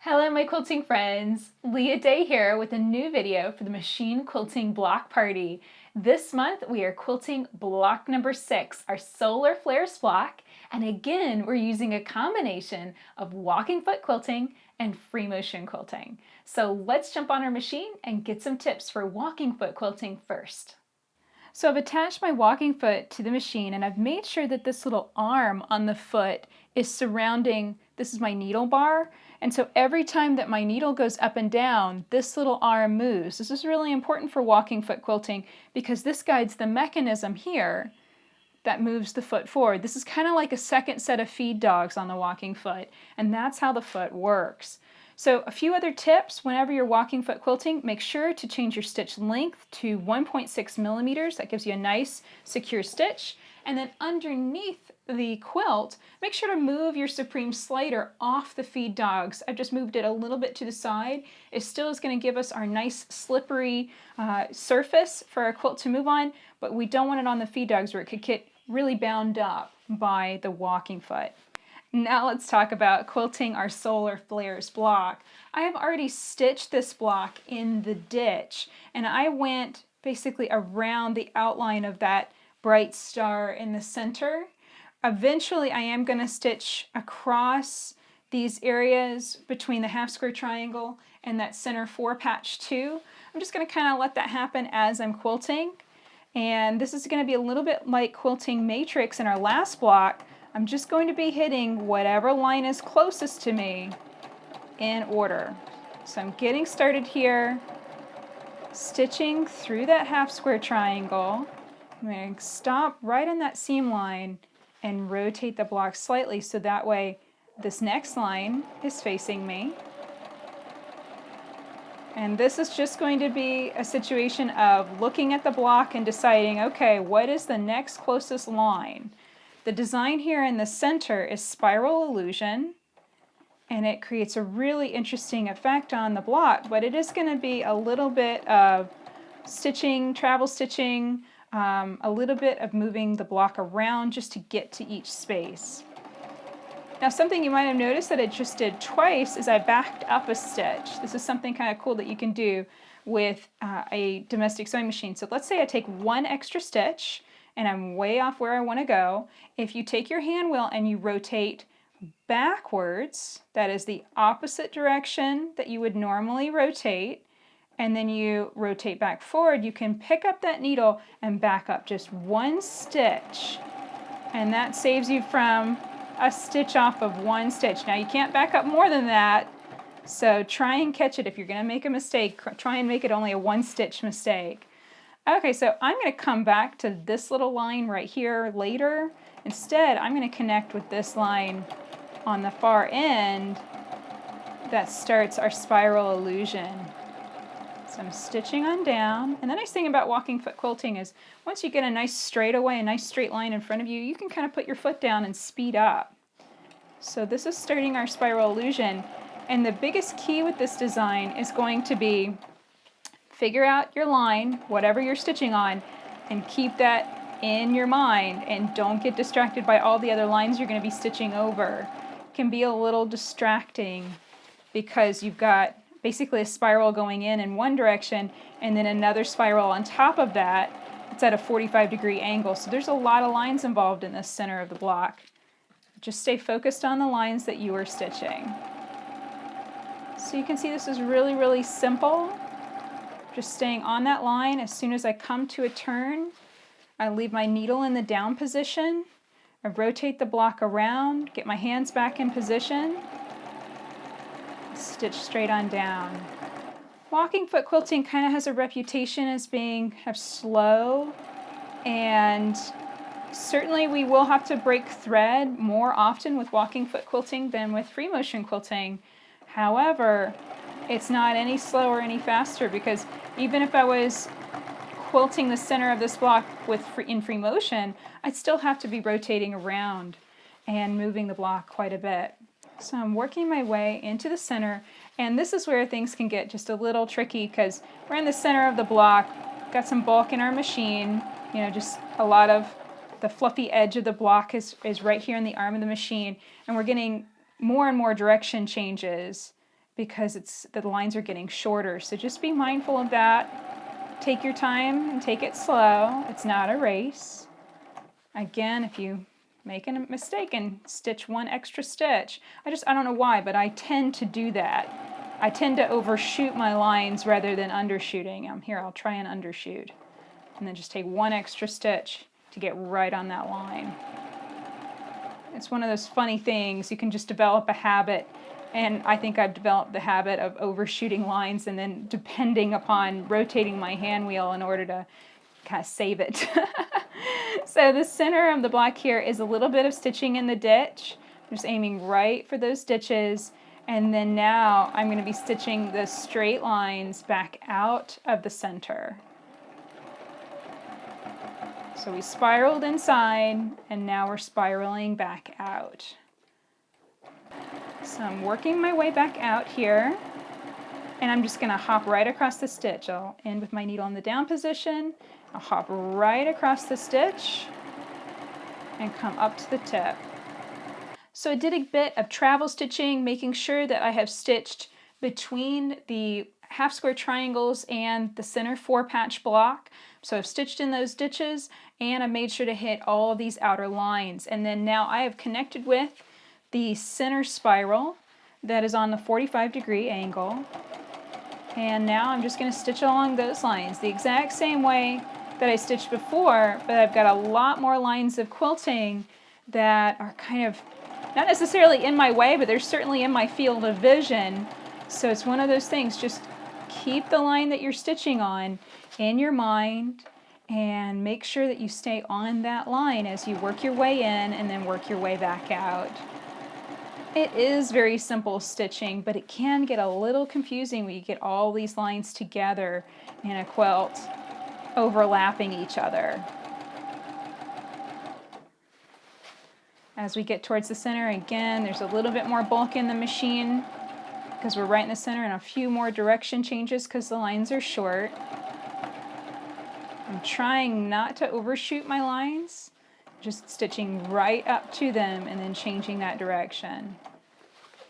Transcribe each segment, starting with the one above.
Hello my quilting friends, Leah Day here with a new video for the Machine Quilting Block Party. This month we are quilting block number 6, our Solar Flares block, and again we're using a combination of walking foot quilting and free motion quilting. So let's jump on our machine and get some tips for walking foot quilting first. So I've attached my walking foot to the machine and I've made sure that this little arm on the foot is surrounding, this is my needle bar, and so every time that my needle goes up and down, this little arm moves. This is really important for walking foot quilting because this guides the mechanism here that moves the foot forward. This is kind of like a second set of feed dogs on the walking foot, and that's how the foot works. So a few other tips: whenever you're walking foot quilting, make sure to change your stitch length to 1.6 millimeters. That gives you a nice secure stitch. And then underneath the quilt, make sure to move your Supreme slider off the feed dogs. I've just moved it a little bit to the side. It still is going to give us our nice slippery surface for our quilt to move on, but we don't want it on the feed dogs where it could get really bound up by the walking foot. Now let's talk about quilting our Solar Flares block. I have already stitched this block in the ditch, and I went basically around the outline of that bright star in the center. Eventually I am going to stitch across these areas between the half square triangle and that center 4 patch 2. I'm just going to kind of let that happen as I'm quilting. And this is going to be a little bit like quilting matrix in our last block. I'm just going to be hitting whatever line is closest to me in order. So I'm getting started here, stitching through that half square triangle. I'm going to stop right on that seam line and rotate the block slightly so that way this next line is facing me. And this is just going to be a situation of looking at the block and deciding, okay, what is the next closest line? The design here in the center is spiral illusion, and it creates a really interesting effect on the block, but it is going to be a little bit of stitching, travel stitching, a little bit of moving the block around just to get to each space. Now something you might have noticed that I just did twice is I backed up a stitch. This is something kind of cool that you can do with a domestic sewing machine. So let's say I take one extra stitch and I'm way off where I want to go. If you take your hand wheel and you rotate backwards, that is the opposite direction that you would normally rotate, and then you rotate back forward, you can pick up that needle and back up just one stitch, and that saves you from a stitch off of one stitch. Now you can't back up more than that, so try and catch it. If you're going to make a mistake, try and make it only a one stitch mistake. Okay, so I'm going to come back to this little line right here later. Instead, I'm going to connect with this line on the far end that starts our spiral illusion. So I'm stitching on down, and the nice thing about walking foot quilting is once you get a nice straightaway, a nice straight line in front of you, you can kind of put your foot down and speed up. So this is starting our spiral illusion, and the biggest key with this design is going to be figure out your line, whatever you're stitching on, and keep that in your mind, and don't get distracted by all the other lines you're going to be stitching over. It can be a little distracting because you've got basically a spiral going in one direction and then another spiral on top of that. It's at a 45-degree angle, so there's a lot of lines involved in the center of the block. Just stay focused on the lines that you are stitching. So you can see this is really, really simple. Just staying on that line. As soon as I come to a turn, I leave my needle in the down position. I rotate the block around, get my hands back in position, stitch straight on down. Walking foot quilting kind of has a reputation as being slow, and certainly we will have to break thread more often with walking foot quilting than with free motion quilting. However, it's not any slower, any faster, because even if I was quilting the center of this block in free motion, I'd still have to be rotating around and moving the block quite a bit. So I'm working my way into the center, and this is where things can get just a little tricky because we're in the center of the block, got some bulk in our machine, just a lot of the fluffy edge of the block is right here in the arm of the machine, and we're getting more and more direction changes because the lines are getting shorter. So just be mindful of that. Take your time and take it slow. It's not a race. Again, if you make a mistake and stitch one extra stitch, I don't know why, but I tend to do that. I tend to overshoot my lines rather than undershooting. Here, I'll try and undershoot. And then just take one extra stitch to get right on that line. It's one of those funny things. You can just develop a habit, and I think I've developed the habit of overshooting lines and then depending upon rotating my hand wheel in order to kind of save it. So the center of the block here is a little bit of stitching in the ditch. I'm just aiming right for those ditches, and then now I'm going to be stitching the straight lines back out of the center. So we spiraled inside, and now we're spiraling back out. So I'm working my way back out here, and I'm just going to hop right across the stitch. I'll end with my needle in the down position. I'll hop right across the stitch and come up to the tip. So I did a bit of travel stitching, making sure that I have stitched between the half square triangles and the center 4-patch block. So I've stitched in those ditches, and I made sure to hit all of these outer lines. And then now I have connected with the center spiral that is on the 45-degree angle. And now I'm just going to stitch along those lines the exact same way that I stitched before, but I've got a lot more lines of quilting that are kind of not necessarily in my way, but they're certainly in my field of vision. So it's one of those things, just keep the line that you're stitching on in your mind and make sure that you stay on that line as you work your way in and then work your way back out. It is very simple stitching, but it can get a little confusing when you get all these lines together in a quilt, overlapping each other. As we get towards the center, again, there's a little bit more bulk in the machine because we're right in the center, and a few more direction changes because the lines are short. I'm trying not to overshoot my lines, just stitching right up to them and then changing that direction.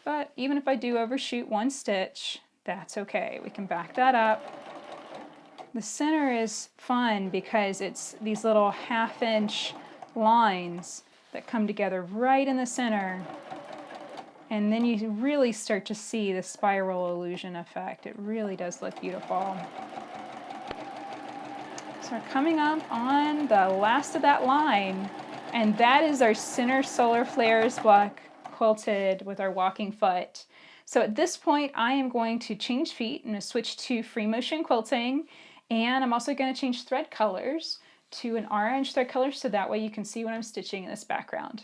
But even if I do overshoot one stitch, that's okay. We can back that up. The center is fun because it's these little 1/2-inch lines that come together right in the center. And then you really start to see the spiral illusion effect. It really does look beautiful. So we're coming up on the last of that line, and that is our center solar flares block quilted with our walking foot. So at this point I am going to change feet. I'm going to switch to free motion quilting, and I'm also going to change thread colors to an orange thread color so that way you can see what I'm stitching in this background.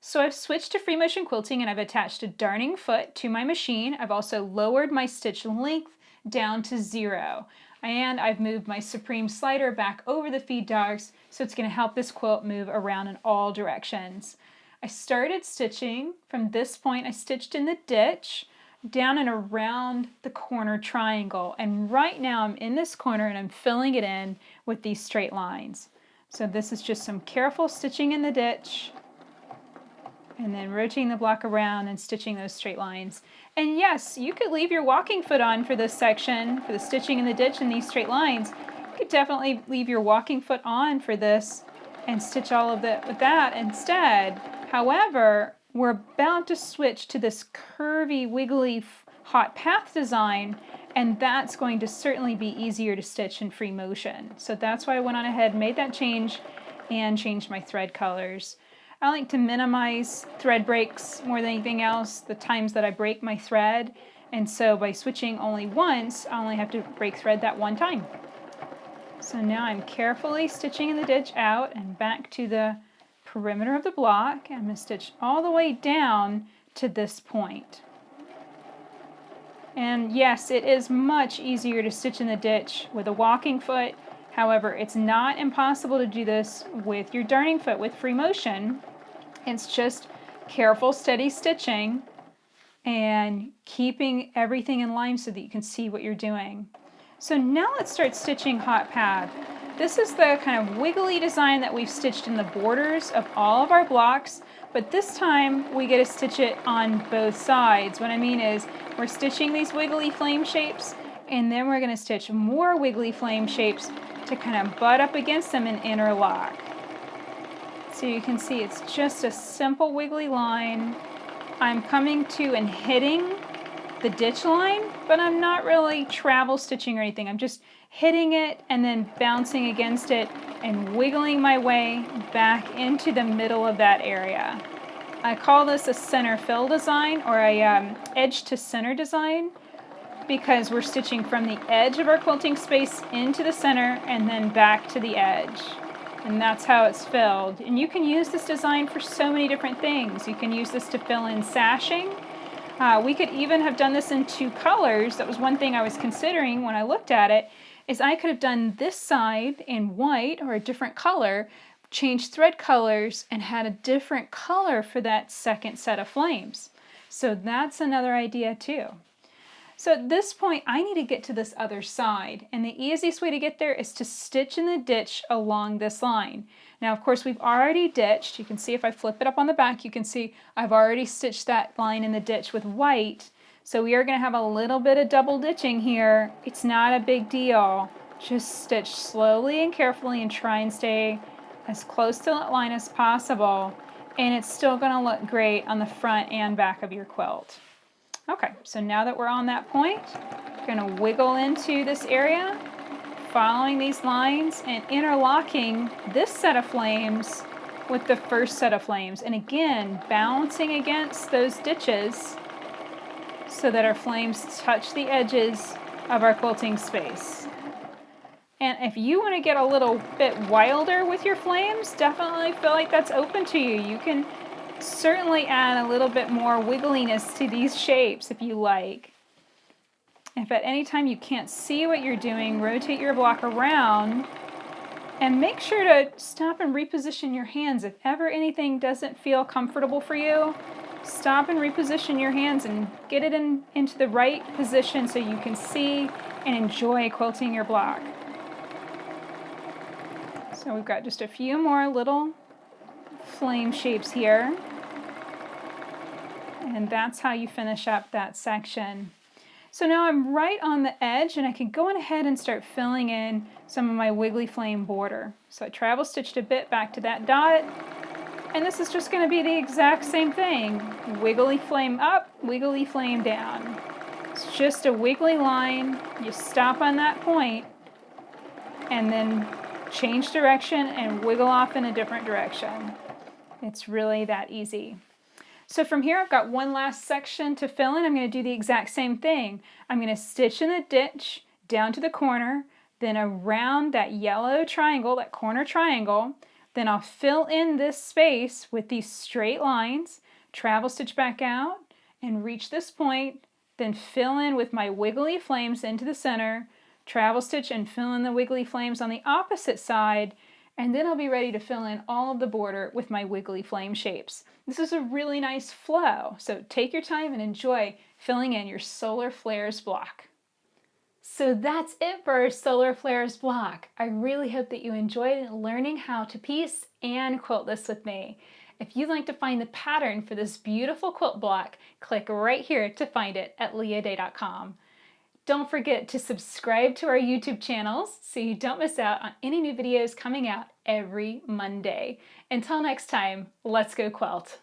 So I've switched to free motion quilting, and I've attached a darning foot to my machine. I've also lowered my stitch length down to 0. And I've moved my Supreme slider back over the feed dogs, so it's going to help this quilt move around in all directions. I started stitching from this point. I stitched in the ditch down and around the corner triangle, and right now I'm in this corner and I'm filling it in with these straight lines. So this is just some careful stitching in the ditch and then rotating the block around and stitching those straight lines. And yes, you could leave your walking foot on for this section, for the stitching in the ditch and these straight lines. You could definitely leave your walking foot on for this and stitch all of it with that instead. However, we're about to switch to this curvy, wiggly, hot path design, and that's going to certainly be easier to stitch in free motion. So that's why I went on ahead and made that change and changed my thread colors. I like to minimize thread breaks more than anything else, the times that I break my thread, and so by switching only once, I only have to break thread that one time. So now I'm carefully stitching in the ditch out and back to the perimeter of the block. I'm going to stitch all the way down to this point. And yes, it is much easier to stitch in the ditch with a walking foot. However, it's not impossible to do this with your darning foot with free motion. It's just careful, steady stitching and keeping everything in line so that you can see what you're doing. So now let's start stitching hot pad. This is the kind of wiggly design that we've stitched in the borders of all of our blocks. but this time we get to stitch it on both sides. What I mean is we're stitching these wiggly flame shapes, and then we're going to stitch more wiggly flame shapes to kind of butt up against them and interlock. So you can see it's just a simple wiggly line. I'm coming to and hitting the ditch line, but I'm not really travel stitching or anything. I'm just hitting it and then bouncing against it and wiggling my way back into the middle of that area. I call this a center fill design, or a edge to center design, because we're stitching from the edge of our quilting space into the center and then back to the edge. And that's how it's filled. And you can use this design for so many different things. You can use this to fill in sashing. We could even have done this in 2 colors. That was one thing I was considering when I looked at it, is I could have done this side in white or a different color, changed thread colors, and had a different color for that second set of flames. So that's another idea too. So at this point, I need to get to this other side, and the easiest way to get there is to stitch in the ditch along this line. Now, of course, we've already ditched. You can see if I flip it up on the back, you can see I've already stitched that line in the ditch with white. So we are going to have a little bit of double ditching here. It's not a big deal. Just stitch slowly and carefully and try and stay as close to that line as possible, and it's still going to look great on the front and back of your quilt. Okay, so now that we're on that point, we're going to wiggle into this area, following these lines and interlocking this set of flames with the first set of flames. And again, bouncing against those ditches so that our flames touch the edges of our quilting space. And if you want to get a little bit wilder with your flames, definitely feel like that's open to you. You can certainly add a little bit more wiggliness to these shapes if you like. If at any time you can't see what you're doing, rotate your block around and make sure to stop and reposition your hands. If ever anything doesn't feel comfortable for you, stop and reposition your hands and get it into the right position so you can see and enjoy quilting your block. So we've got just a few more little flame shapes here. And that's how you finish up that section. So now I'm right on the edge, and I can go ahead and start filling in some of my wiggly flame border. So I travel stitched a bit back to that dot, and this is just going to be the exact same thing. Wiggly flame up, wiggly flame down. It's just a wiggly line. You stop on that point, and then change direction and wiggle off in a different direction. It's really that easy. So from here, I've got one last section to fill in. I'm going to do the exact same thing. I'm going to stitch in the ditch down to the corner, then around that yellow triangle, that corner triangle. Then I'll fill in this space with these straight lines, travel stitch back out, and reach this point, then fill in with my wiggly flames into the center, travel stitch and fill in the wiggly flames on the opposite side, and then I'll be ready to fill in all of the border with my wiggly flame shapes. This is a really nice flow, so take your time and enjoy filling in your Solar Flares block. So that's it for our Solar Flares block. I really hope that you enjoyed learning how to piece and quilt this with me. If you'd like to find the pattern for this beautiful quilt block, click right here to find it at leahday.com. Don't forget to subscribe to our YouTube channels so you don't miss out on any new videos coming out every Monday. Until next time, let's go quilt.